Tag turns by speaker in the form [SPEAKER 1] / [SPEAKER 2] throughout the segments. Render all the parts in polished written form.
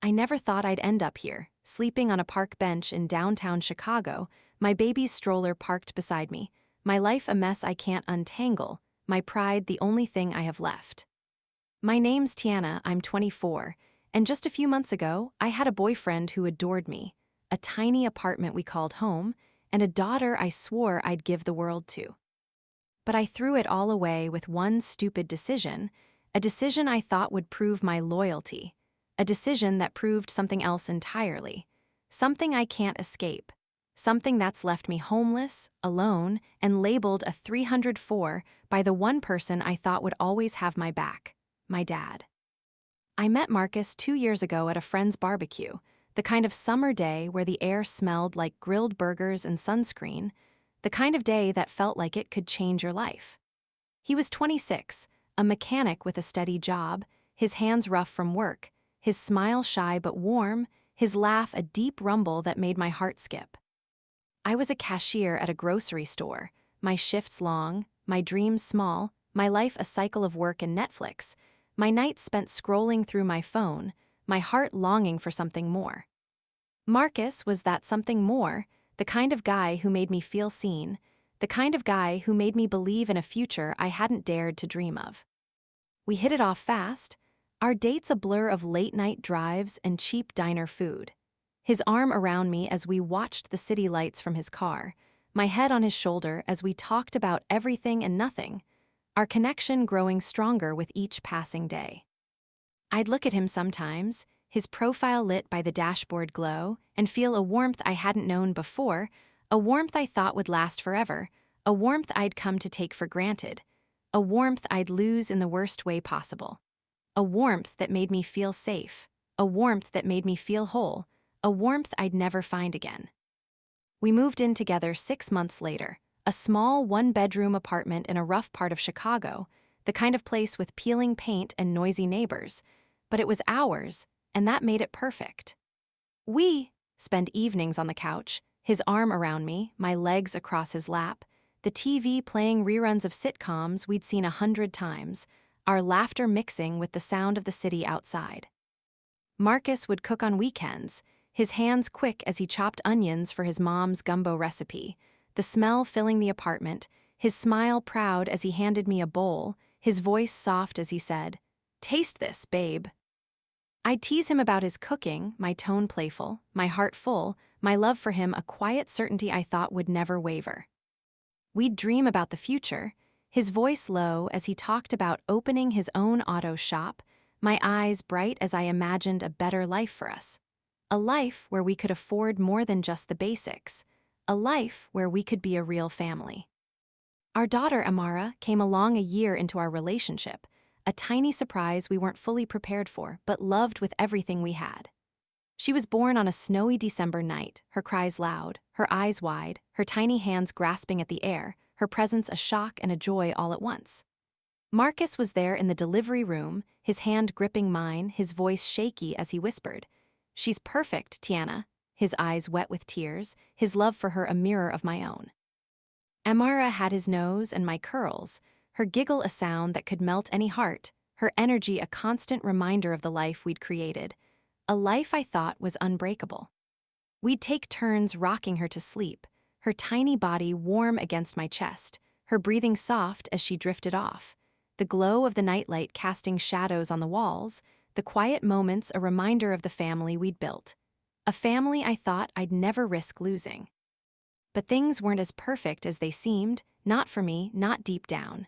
[SPEAKER 1] I never thought I'd end up here, sleeping on a park bench in downtown Chicago, my baby's stroller parked beside me, my life a mess I can't untangle, my pride the only thing I have left. My name's Tiana, I'm 24, and just a few months ago, I had a boyfriend who adored me, a tiny apartment we called home, and a daughter I swore I'd give the world to. But I threw it all away with one stupid decision, a decision I thought would prove my loyalty, a decision that proved something else entirely, something I can't escape, something that's left me homeless, alone, and labeled a 304 by the one person I thought would always have my back, my dad. I met Marcus 2 years ago at a friend's barbecue, the kind of summer day where the air smelled like grilled burgers and sunscreen, the kind of day that felt like it could change your life. He was 26, a mechanic with a steady job, his hands rough from work, his smile shy but warm, his laugh a deep rumble that made my heart skip. I was a cashier at a grocery store, my shifts long, my dreams small, my life a cycle of work and Netflix, my nights spent scrolling through my phone, my heart longing for something more. Marcus was that something more, the kind of guy who made me feel seen, the kind of guy who made me believe in a future I hadn't dared to dream of. We hit it off fast, our dates a blur of late-night drives and cheap diner food. His arm around me as we watched the city lights from his car, my head on his shoulder as we talked about everything and nothing, our connection growing stronger with each passing day. I'd look at him sometimes, his profile lit by the dashboard glow, and feel a warmth I hadn't known before, a warmth I thought would last forever, a warmth I'd come to take for granted, a warmth I'd lose in the worst way possible. A warmth that made me feel safe, a warmth that made me feel whole, a warmth I'd never find again. We moved in together 6 months later, a small one-bedroom apartment in a rough part of Chicago, the kind of place with peeling paint and noisy neighbors, but it was ours, and that made it perfect. We spent evenings on the couch, his arm around me, my legs across his lap, the TV playing reruns of sitcoms we'd seen 100 times, our laughter mixing with the sound of the city outside. Marcus would cook on weekends, his hands quick as he chopped onions for his mom's gumbo recipe, the smell filling the apartment, his smile proud as he handed me a bowl, his voice soft as he said, "Taste this, babe." I'd tease him about his cooking, my tone playful, my heart full, my love for him a quiet certainty I thought would never waver. We'd dream about the future, his voice low as he talked about opening his own auto shop, my eyes bright as I imagined a better life for us. A life where we could afford more than just the basics. A life where we could be a real family. Our daughter, Amara, came along a year into our relationship, a tiny surprise we weren't fully prepared for, but loved with everything we had. She was born on a snowy December night, her cries loud, her eyes wide, her tiny hands grasping at the air, her presence a shock and a joy all at once. Marcus was there in the delivery room, his hand gripping mine, his voice shaky as he whispered, "She's perfect, Tiana," his eyes wet with tears, his love for her a mirror of my own. Amara had his nose and my curls, her giggle a sound that could melt any heart, her energy a constant reminder of the life we'd created, a life I thought was unbreakable. We'd take turns rocking her to sleep, her tiny body warm against my chest, her breathing soft as she drifted off, the glow of the nightlight casting shadows on the walls, the quiet moments a reminder of the family we'd built, a family I thought I'd never risk losing. But things weren't as perfect as they seemed, not for me, not deep down.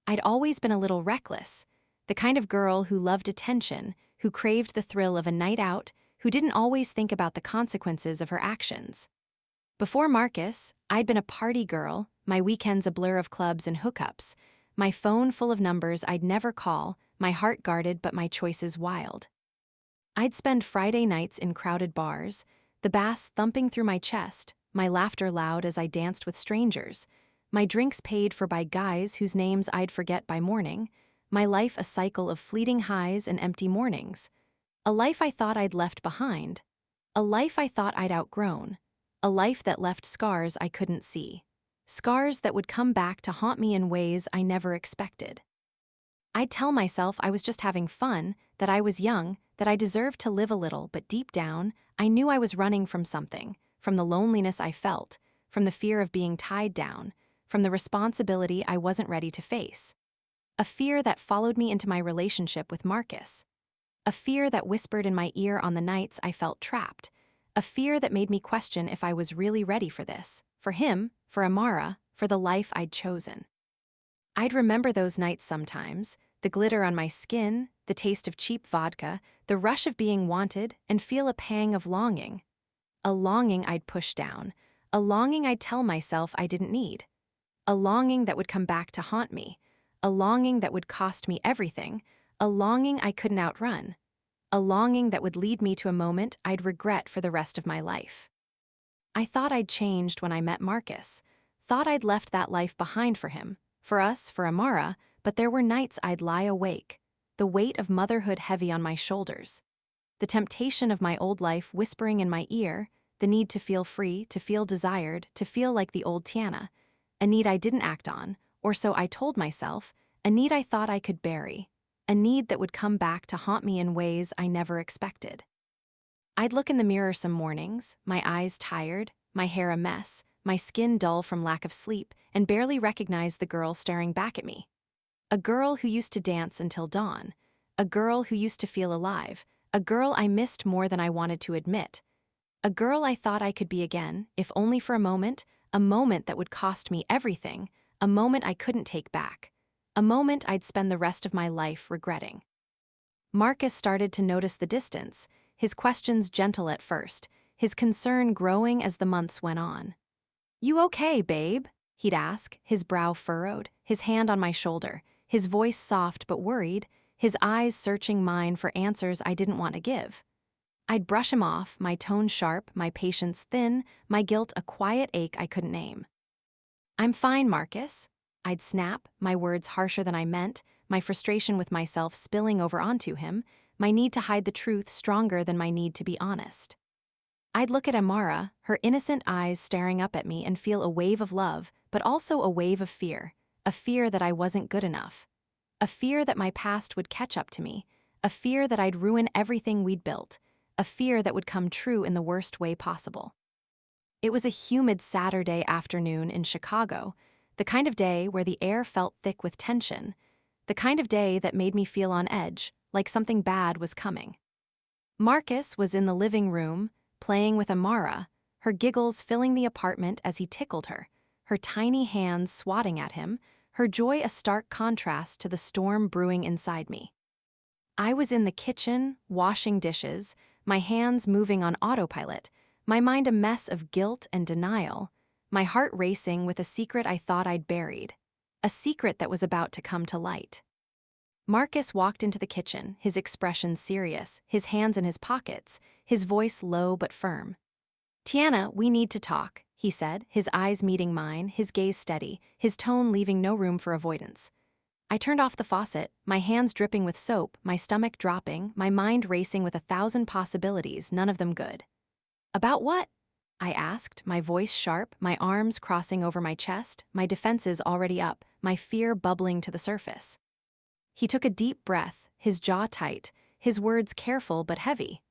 [SPEAKER 1] I'd always been a little reckless, the kind of girl who loved attention, who craved the thrill of a night out, who didn't always think about the consequences of her actions. Before Marcus, I'd been a party girl, my weekends a blur of clubs and hookups, my phone full of numbers I'd never call, my heart guarded but my choices wild. I'd spend Friday nights in crowded bars, the bass thumping through my chest, my laughter loud as I danced with strangers, my drinks paid for by guys whose names I'd forget by morning, my life a cycle of fleeting highs and empty mornings, a life I thought I'd left behind, a life I thought I'd outgrown, a life that left scars I couldn't see, scars that would come back to haunt me in ways I never expected. I'd tell myself I was just having fun, that I was young, that I deserved to live a little, but deep down, I knew I was running from something, from the loneliness I felt, from the fear of being tied down, from the responsibility I wasn't ready to face. A fear that followed me into my relationship with Marcus. A fear that whispered in my ear on the nights I felt trapped. A fear that made me question if I was really ready for this, for him, for Amara, for the life I'd chosen. I'd remember those nights sometimes, the glitter on my skin, the taste of cheap vodka, the rush of being wanted, and feel a pang of longing. A longing I'd push down, a longing I'd tell myself I didn't need. A longing that would come back to haunt me, a longing that would cost me everything, a longing I couldn't outrun, a longing that would lead me to a moment I'd regret for the rest of my life. I thought I'd changed when I met Marcus, thought I'd left that life behind for him, for us, for Amara, but there were nights I'd lie awake, the weight of motherhood heavy on my shoulders, the temptation of my old life whispering in my ear, the need to feel free, to feel desired, to feel like the old Tiana, a need I didn't act on, or so I told myself, a need I thought I could bury, a need that would come back to haunt me in ways I never expected. I'd look in the mirror some mornings, my eyes tired, my hair a mess, my skin dull from lack of sleep, and barely recognize the girl staring back at me. A girl who used to dance until dawn, a girl who used to feel alive, a girl I missed more than I wanted to admit, a girl I thought I could be again, if only for a moment that would cost me everything, a moment I couldn't take back, a moment I'd spend the rest of my life regretting. Marcus started to notice the distance, his questions gentle at first, his concern growing as the months went on. "You okay, babe?" he'd ask, his brow furrowed, his hand on my shoulder, his voice soft but worried, his eyes searching mine for answers I didn't want to give. I'd brush him off, my tone sharp, my patience thin, my guilt a quiet ache I couldn't name. "I'm fine, Marcus." I'd snap, my words harsher than I meant, my frustration with myself spilling over onto him, my need to hide the truth stronger than my need to be honest. I'd look at Amara, her innocent eyes staring up at me, and feel a wave of love, but also a wave of fear, a fear that I wasn't good enough, a fear that my past would catch up to me, a fear that I'd ruin everything we'd built, a fear that would come true in the worst way possible. It was a humid Saturday afternoon in Chicago, the kind of day where the air felt thick with tension, the kind of day that made me feel on edge, like something bad was coming. Marcus was in the living room, playing with Amara, her giggles filling the apartment as he tickled her tiny hands swatting at him, her joy a stark contrast to the storm brewing inside me. I was in the kitchen, washing dishes, my hands moving on autopilot, my mind a mess of guilt and denial, my heart racing with a secret I thought I'd buried, a secret that was about to come to light. Marcus walked into the kitchen, his expression serious, his hands in his pockets, his voice low but firm. "Tiana, we need to talk," he said, his eyes meeting mine, his gaze steady, his tone leaving no room for avoidance. I turned off the faucet, my hands dripping with soap, my stomach dropping, my mind racing with 1,000 possibilities, none of them good. "About what?" I asked, my voice sharp, my arms crossing over my chest, my defenses already up, my fear bubbling to the surface. He took a deep breath, his jaw tight, his words careful but heavy.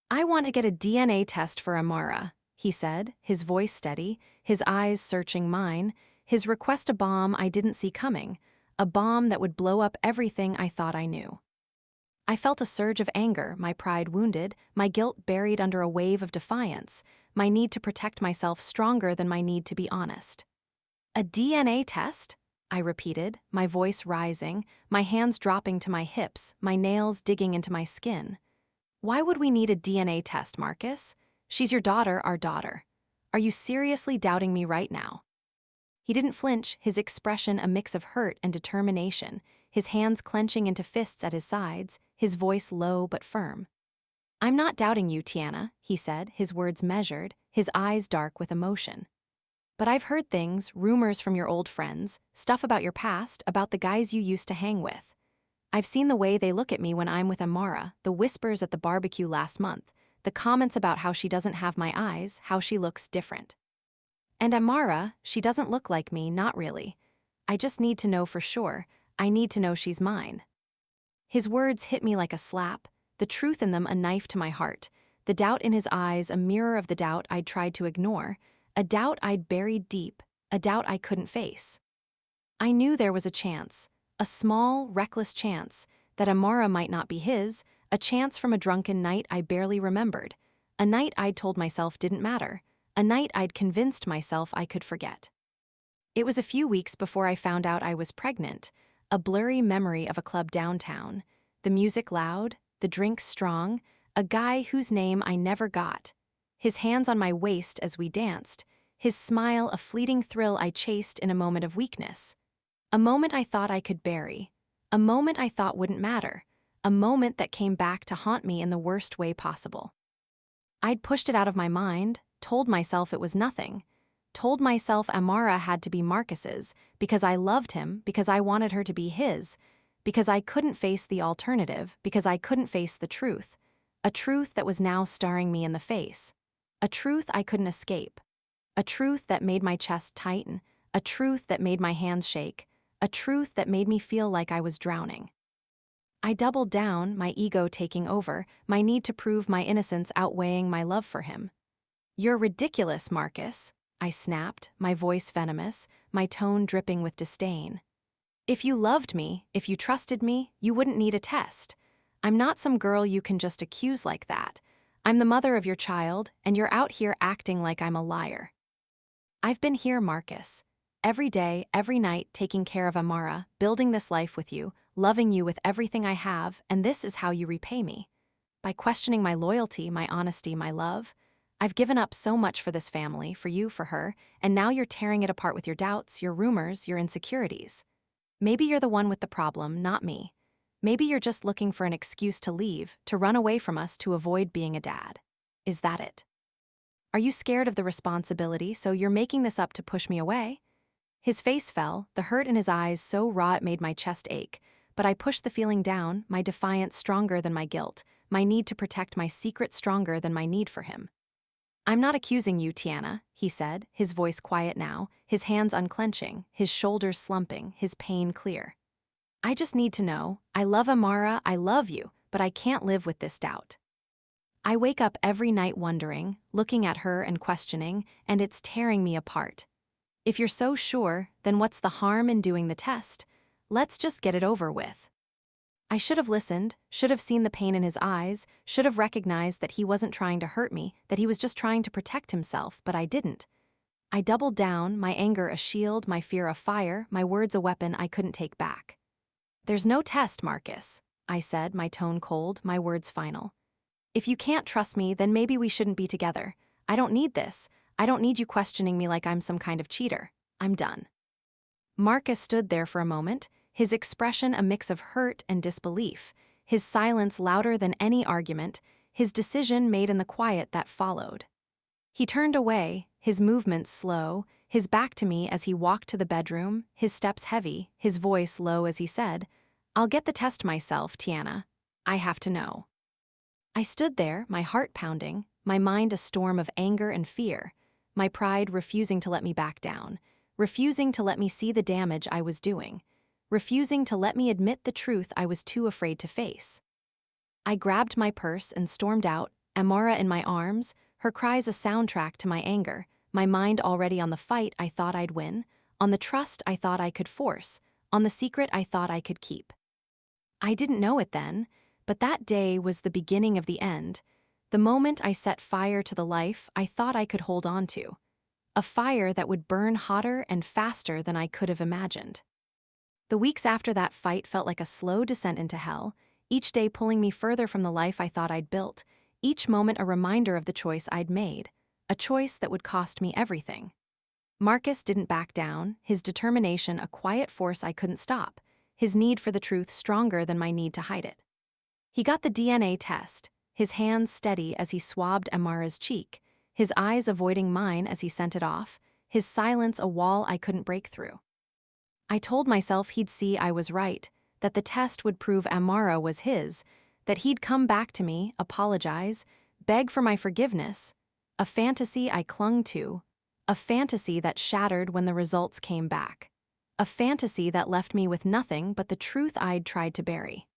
[SPEAKER 1] "I want to get a DNA test for Amara," he said, his voice steady, his eyes searching mine, his request a bomb I didn't see coming, a bomb that would blow up everything I thought I knew. I felt a surge of anger, my pride wounded, my guilt buried under a wave of defiance, my need to protect myself stronger than my need to be honest. "A DNA test?" I repeated, my voice rising, my hands dropping to my hips, my nails digging into my skin. "Why would we need a DNA test, Marcus? She's your daughter, our daughter. Are you seriously doubting me right now?" He didn't flinch, his expression a mix of hurt and determination, his hands clenching into fists at his sides, his voice low but firm. "I'm not doubting you, Tiana," he said, his words measured, his eyes dark with emotion. "But I've heard things, rumors from your old friends, stuff about your past, about the guys you used to hang with. I've seen the way they look at me when I'm with Amara, the whispers at the barbecue last month, the comments about how she doesn't have my eyes, how she looks different. And Amara, she doesn't look like me, not really. I just need to know for sure. I need to know she's mine." His words hit me like a slap, the truth in them a knife to my heart, the doubt in his eyes a mirror of the doubt I'd tried to ignore, a doubt I'd buried deep, a doubt I couldn't face. I knew there was a chance, a small, reckless chance, that Amara might not be his, a chance from a drunken night I barely remembered, a night I'd told myself didn't matter, a night I'd convinced myself I could forget. It was a few weeks before I found out I was pregnant, a blurry memory of a club downtown, the music loud, the drinks strong, a guy whose name I never got, his hands on my waist as we danced, his smile a fleeting thrill I chased in a moment of weakness. A moment I thought I could bury, a moment I thought wouldn't matter, a moment that came back to haunt me in the worst way possible. I'd pushed it out of my mind, told myself it was nothing, told myself Amara had to be Marcus's, because I loved him, because I wanted her to be his, because I couldn't face the alternative, because I couldn't face the truth, a truth that was now staring me in the face, a truth I couldn't escape, a truth that made my chest tighten, a truth that made my hands shake, a truth that made me feel like I was drowning. I doubled down, my ego taking over, my need to prove my innocence outweighing my love for him. "You're ridiculous, Marcus," I snapped, my voice venomous, my tone dripping with disdain. "If you loved me, if you trusted me, you wouldn't need a test. I'm not some girl you can just accuse like that. I'm the mother of your child, and you're out here acting like I'm a liar." "I've been here, Marcus. Every day, every night, taking care of Amara, building this life with you, loving you with everything I have, and this is how you repay me. By questioning my loyalty, my honesty, my love. I've given up so much for this family, for you, for her, and now you're tearing it apart with your doubts, your rumors, your insecurities. Maybe you're the one with the problem, not me. Maybe you're just looking for an excuse to leave, to run away from us, to avoid being a dad. Is that it? Are you scared of the responsibility, so you're making this up to push me away?" His face fell, the hurt in his eyes so raw it made my chest ache, but I pushed the feeling down, my defiance stronger than my guilt, my need to protect my secret stronger than my need for him. "I'm not accusing you, Tiana," he said, his voice quiet now, his hands unclenching, his shoulders slumping, his pain clear. "I just need to know, I love Amara, I love you, but I can't live with this doubt. I wake up every night wondering, looking at her and questioning, and it's tearing me apart. If you're so sure, then what's the harm in doing the test? Let's just get it over with." I should have listened, should have seen the pain in his eyes, should have recognized that he wasn't trying to hurt me, that he was just trying to protect himself, but I didn't. I doubled down, my anger a shield, my fear a fire, my words a weapon I couldn't take back. "There's no test, Marcus," I said, my tone cold, my words final. "If you can't trust me, then maybe we shouldn't be together. I don't need this. I don't need you questioning me like I'm some kind of cheater. I'm done." Marcus stood there for a moment, his expression a mix of hurt and disbelief, his silence louder than any argument, his decision made in the quiet that followed. He turned away, his movements slow, his back to me as he walked to the bedroom, his steps heavy, his voice low as he said, "I'll get the test myself, Tiana. I have to know." I stood there, my heart pounding, my mind a storm of anger and fear, my pride refusing to let me back down, refusing to let me see the damage I was doing, refusing to let me admit the truth I was too afraid to face. I grabbed my purse and stormed out, Amara in my arms, her cries a soundtrack to my anger, my mind already on the fight I thought I'd win, on the trust I thought I could force, on the secret I thought I could keep. I didn't know it then, but that day was the beginning of the end, the moment I set fire to the life I thought I could hold on to. A fire that would burn hotter and faster than I could have imagined. The weeks after that fight felt like a slow descent into hell, each day pulling me further from the life I thought I'd built, each moment a reminder of the choice I'd made, a choice that would cost me everything. Marcus didn't back down, his determination a quiet force I couldn't stop, his need for the truth stronger than my need to hide it. He got the DNA test, his hands steady as he swabbed Amara's cheek, his eyes avoiding mine as he sent it off, his silence a wall I couldn't break through. I told myself he'd see I was right, that the test would prove Amara was his, that he'd come back to me, apologize, beg for my forgiveness, a fantasy I clung to, a fantasy that shattered when the results came back, a fantasy that left me with nothing but the truth I'd tried to bury.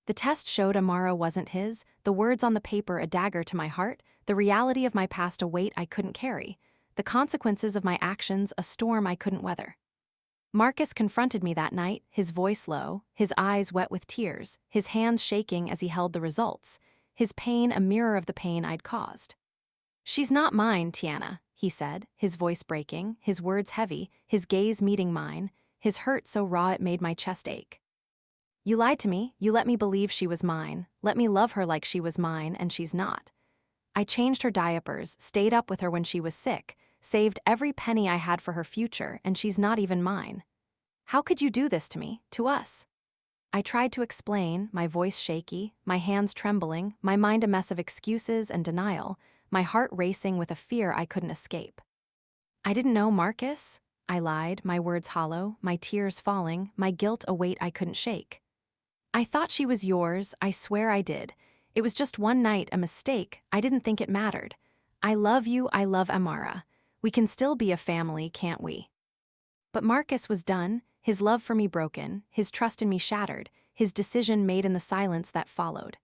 [SPEAKER 1] The test showed Amara wasn't his, the words on the paper a dagger to my heart, the reality of my past a weight I couldn't carry, the consequences of my actions a storm I couldn't weather. Marcus confronted me that night, his voice low, his eyes wet with tears, his hands shaking as he held the results, his pain a mirror of the pain I'd caused. "She's not mine, Tiana," he said, his voice breaking, his words heavy, his gaze meeting mine, his hurt so raw it made my chest ache. "You lied to me, you let me believe she was mine, let me love her like she was mine, and she's not. I changed her diapers, stayed up with her when she was sick, saved every penny I had for her future, and she's not even mine. How could you do this to me, to us?" I tried to explain, my voice shaky, my hands trembling, my mind a mess of excuses and denial, my heart racing with a fear I couldn't escape. "I didn't know, Marcus," I lied, my words hollow, my tears falling, my guilt a weight I couldn't shake. "I thought she was yours, I swear I did. It was just one night, a mistake, I didn't think it mattered. I love you, I love Amara. We can still be a family, can't we?" But Marcus was done, his love for me broken, his trust in me shattered, his decision made in the silence that followed.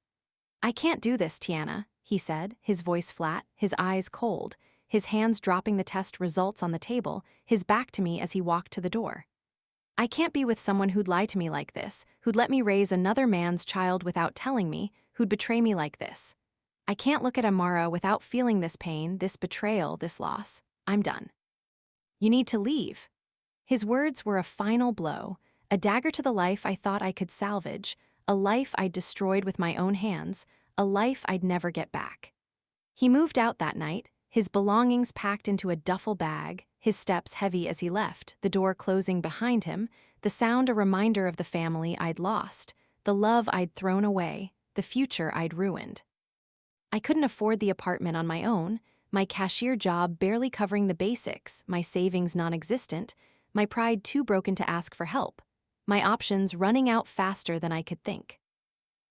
[SPEAKER 1] "I can't do this, Tiana," he said, his voice flat, his eyes cold, his hands dropping the test results on the table, his back to me as he walked to the door. "I can't be with someone who'd lie to me like this, who'd let me raise another man's child without telling me, who'd betray me like this. I can't look at Amara without feeling this pain, this betrayal, this loss. I'm done. You need to leave." His words were a final blow, a dagger to the life I thought I could salvage, a life I'd destroyed with my own hands, a life I'd never get back. He moved out that night, his belongings packed into a duffel bag, his steps heavy as he left, the door closing behind him, the sound a reminder of the family I'd lost, the love I'd thrown away, the future I'd ruined. I couldn't afford the apartment on my own, my cashier job barely covering the basics, my savings non-existent, my pride too broken to ask for help, my options running out faster than I could think.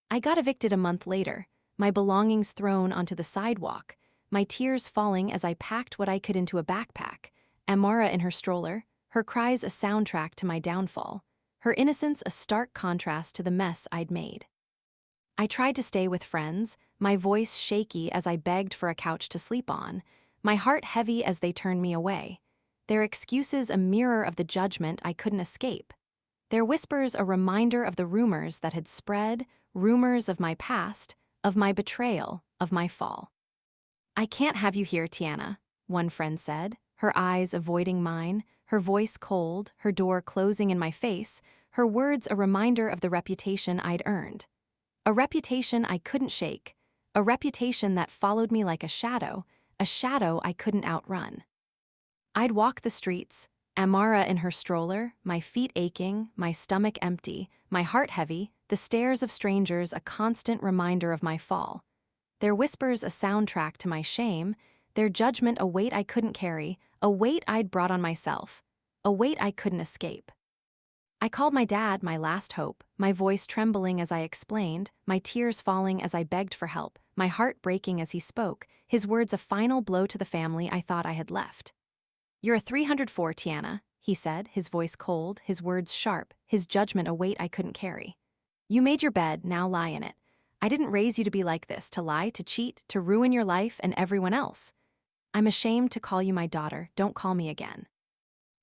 [SPEAKER 1] I got evicted a month later, my belongings thrown onto the sidewalk, my tears falling as I packed what I could into a backpack, Amara in her stroller, her cries a soundtrack to my downfall, her innocence a stark contrast to the mess I'd made. I tried to stay with friends, my voice shaky as I begged for a couch to sleep on, my heart heavy as they turned me away, their excuses a mirror of the judgment I couldn't escape, their whispers a reminder of the rumors that had spread, rumors of my past, of my betrayal, of my fall. "I can't have you here, Tiana," one friend said, her eyes avoiding mine, her voice cold, her door closing in my face, her words a reminder of the reputation I'd earned. A reputation I couldn't shake, a reputation that followed me like a shadow I couldn't outrun. I'd walk the streets, Amara in her stroller, my feet aching, my stomach empty, my heart heavy, the stares of strangers a constant reminder of my fall. Their whispers a soundtrack to my shame, their judgment a weight I couldn't carry, a weight I'd brought on myself, a weight I couldn't escape. I called my dad my last hope, my voice trembling as I explained, my tears falling as I begged for help, my heart breaking as he spoke, his words a final blow to the family I thought I had left. "You're a 304, Tiana," he said, his voice cold, his words sharp, his judgment a weight I couldn't carry. "You made your bed, now lie in it. I didn't raise you to be like this, to lie, to cheat, to ruin your life and everyone else. I'm ashamed to call you my daughter, don't call me again."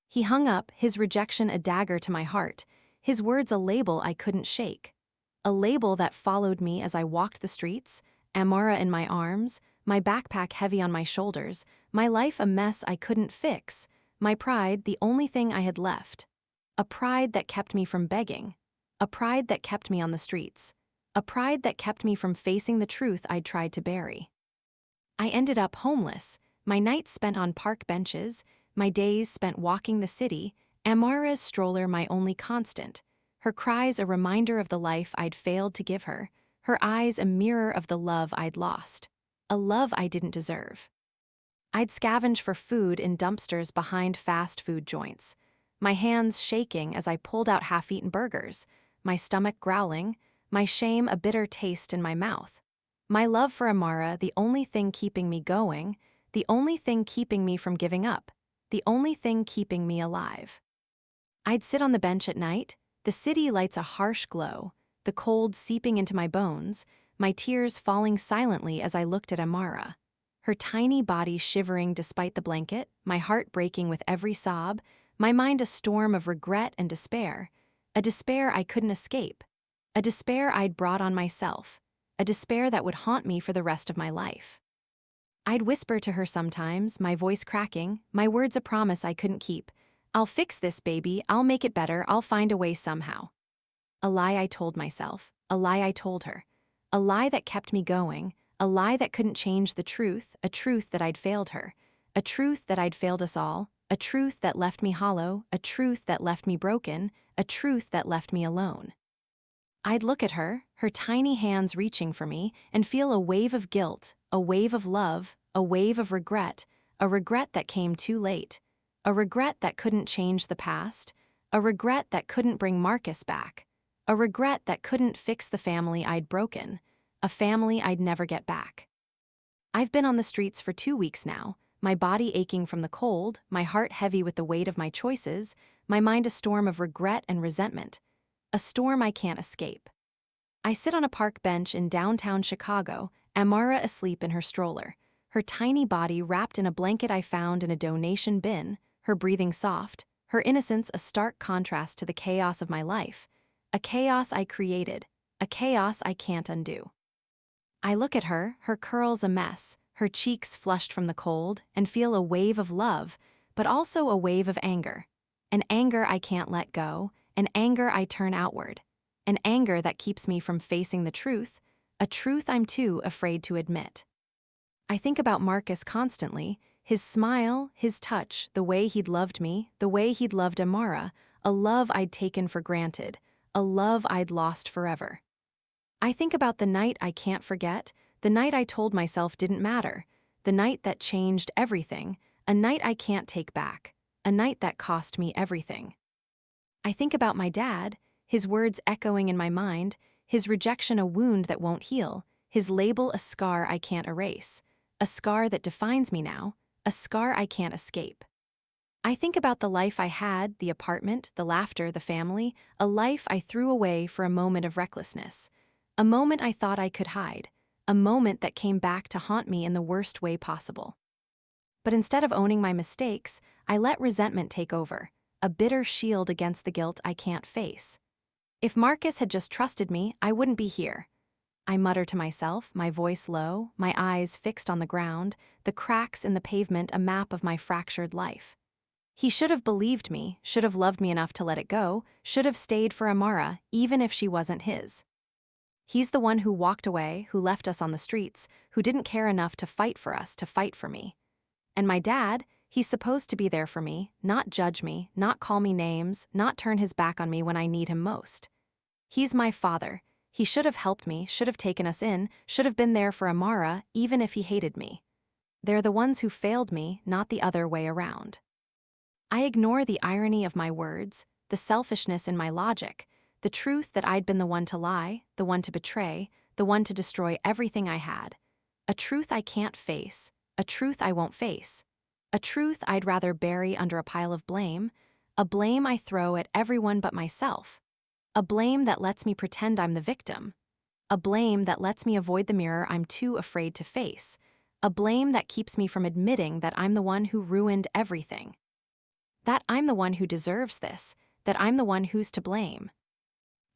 [SPEAKER 1] He hung up, his rejection a dagger to my heart, his words a label I couldn't shake. A label that followed me as I walked the streets, Amara in my arms, my backpack heavy on my shoulders, my life a mess I couldn't fix, my pride the only thing I had left. A pride that kept me from begging. A pride that kept me on the streets. A pride that kept me from facing the truth I'd tried to bury. I ended up homeless, my nights spent on park benches, my days spent walking the city, Amara's stroller my only constant, her cries a reminder of the life I'd failed to give her, her eyes a mirror of the love I'd lost, a love I didn't deserve. I'd scavenge for food in dumpsters behind fast food joints, my hands shaking as I pulled out half-eaten burgers, my stomach growling, my shame a bitter taste in my mouth. My love for Amara the only thing keeping me going, the only thing keeping me from giving up, the only thing keeping me alive. I'd sit on the bench at night, the city lights a harsh glow, the cold seeping into my bones, my tears falling silently as I looked at Amara. Her tiny body shivering despite the blanket, my heart breaking with every sob, my mind a storm of regret and despair, a despair I couldn't escape, a despair I'd brought on myself, a despair that would haunt me for the rest of my life. I'd whisper to her sometimes, my voice cracking, my words a promise I couldn't keep. "I'll fix this, baby, I'll make it better, I'll find a way somehow." A lie I told myself, a lie I told her, a lie that kept me going, a lie that couldn't change the truth, a truth that I'd failed her, a truth that I'd failed us all, a truth that left me hollow, a truth that left me broken, a truth that left me alone. I'd look at her, her tiny hands reaching for me, and feel a wave of guilt, a wave of love, a wave of regret, a regret that came too late, a regret that couldn't change the past, a regret that couldn't bring Marcus back, a regret that couldn't fix the family I'd broken, a family I'd never get back. I've been on the streets for 2 weeks now, my body aching from the cold, my heart heavy with the weight of my choices, my mind a storm of regret and resentment, a storm I can't escape. I sit on a park bench in downtown Chicago, Amara asleep in her stroller, her tiny body wrapped in a blanket I found in a donation bin, her breathing soft, her innocence a stark contrast to the chaos of my life, a chaos I created, a chaos I can't undo. I look at her, her curls a mess, her cheeks flushed from the cold, and feel a wave of love, but also a wave of anger. An anger I can't let go, an anger I turn outward, an anger that keeps me from facing the truth, a truth I'm too afraid to admit. I think about Marcus constantly, his smile, his touch, the way he'd loved me, the way he'd loved Amara, a love I'd taken for granted, a love I'd lost forever. I think about the night I can't forget, the night I told myself didn't matter, the night that changed everything, a night I can't take back, a night that cost me everything. I think about my dad, his words echoing in my mind, his rejection a wound that won't heal, his label a scar I can't erase, a scar that defines me now, a scar I can't escape. I think about the life I had, the apartment, the laughter, the family, a life I threw away for a moment of recklessness, a moment I thought I could hide, a moment that came back to haunt me in the worst way possible. But instead of owning my mistakes, I let resentment take over, a bitter shield against the guilt I can't face. If Marcus had just trusted me, I wouldn't be here. I mutter to myself, my voice low, my eyes fixed on the ground, the cracks in the pavement a map of my fractured life. He should have believed me, should have loved me enough to let it go, should have stayed for Amara, even if she wasn't his. He's the one who walked away, who left us on the streets, who didn't care enough to fight for us, to fight for me. And my dad, he's supposed to be there for me, not judge me, not call me names, not turn his back on me when I need him most. He's my father. He should have helped me, should have taken us in, should have been there for Amara, even if he hated me. They're the ones who failed me, not the other way around. I ignore the irony of my words, the selfishness in my logic, the truth that I'd been the one to lie, the one to betray, the one to destroy everything I had. A truth I can't face, a truth I won't face, a truth I'd rather bury under a pile of blame, a blame I throw at everyone but myself, a blame that lets me pretend I'm the victim, a blame that lets me avoid the mirror I'm too afraid to face, a blame that keeps me from admitting that I'm the one who ruined everything. That I'm the one who deserves this, that I'm the one who's to blame.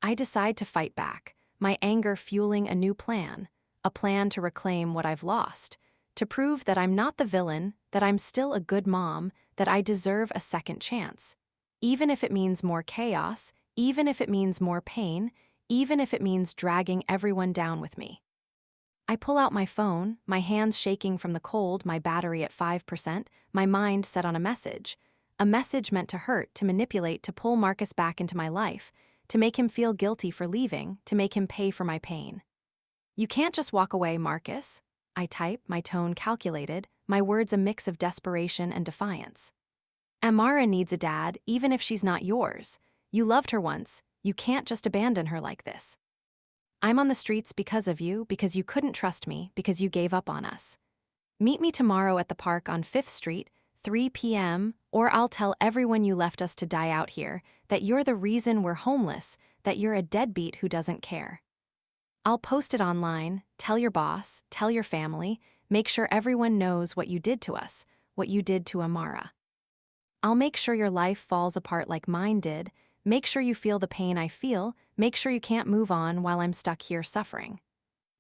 [SPEAKER 1] I decide to fight back, my anger fueling a new plan, a plan to reclaim what I've lost, to prove that I'm not the villain, that I'm still a good mom, that I deserve a second chance. Even if it means more chaos, even if it means more pain, even if it means dragging everyone down with me. I pull out my phone, my hands shaking from the cold, my battery at 5%, my mind set on a message meant to hurt, to manipulate, to pull Marcus back into my life, to make him feel guilty for leaving, to make him pay for my pain. "You can't just walk away, Marcus," I type, my tone calculated, my words a mix of desperation and defiance. "Amara needs a dad, even if she's not yours. You loved her once, you can't just abandon her like this. I'm on the streets because of you, because you couldn't trust me, because you gave up on us. Meet me tomorrow at the park on 5th Street, 3 p.m., or I'll tell everyone you left us to die out here, that you're the reason we're homeless, that you're a deadbeat who doesn't care. I'll post it online, tell your boss, tell your family, make sure everyone knows what you did to us, what you did to Amara. I'll make sure your life falls apart like mine did, make sure you feel the pain I feel, make sure you can't move on while I'm stuck here suffering.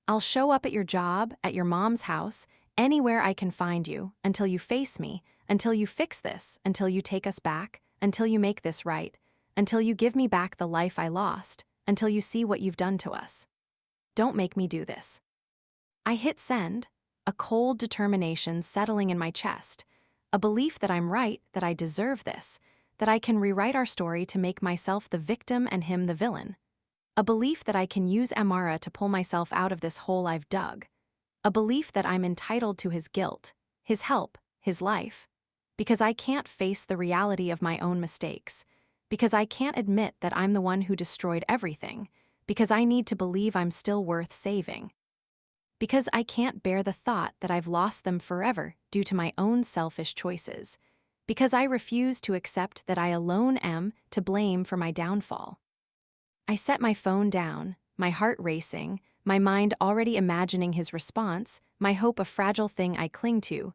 [SPEAKER 1] I'll show up at your job, at your mom's house, anywhere I can find you, until you face me, until you fix this, until you take us back, until you make this right, until you give me back the life I lost, until you see what you've done to us. Don't make me do this. I hit send, a cold determination settling in my chest, a belief that I'm right, that I deserve this, that I can rewrite our story to make myself the victim and him the villain. A belief that I can use Amara to pull myself out of this hole I've dug. A belief that I'm entitled to his guilt, his help, his life. Because I can't face the reality of my own mistakes. Because I can't admit that I'm the one who destroyed everything. Because I need to believe I'm still worth saving. Because I can't bear the thought that I've lost them forever due to my own selfish choices. Because I refuse to accept that I alone am to blame for my downfall. I set my phone down, my heart racing, my mind already imagining his response, my hope a fragile thing I cling to.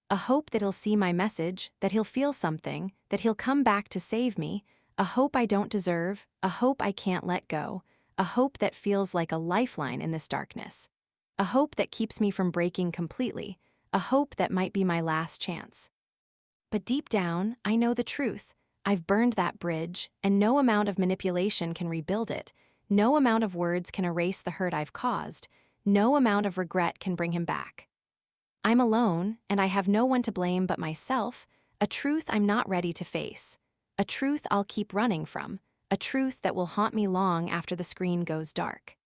[SPEAKER 1] A hope that he'll see my message, that he'll feel something, that he'll come back to save me. A hope I don't deserve, a hope I can't let go. A hope that feels like a lifeline in this darkness. A hope that keeps me from breaking completely. A hope that might be my last chance. But deep down, I know the truth. I've burned that bridge, and no amount of manipulation can rebuild it. No amount of words can erase the hurt I've caused. No amount of regret can bring him back. I'm alone, and I have no one to blame but myself, a truth I'm not ready to face. A truth I'll keep running from. A truth that will haunt me long after the screen goes dark.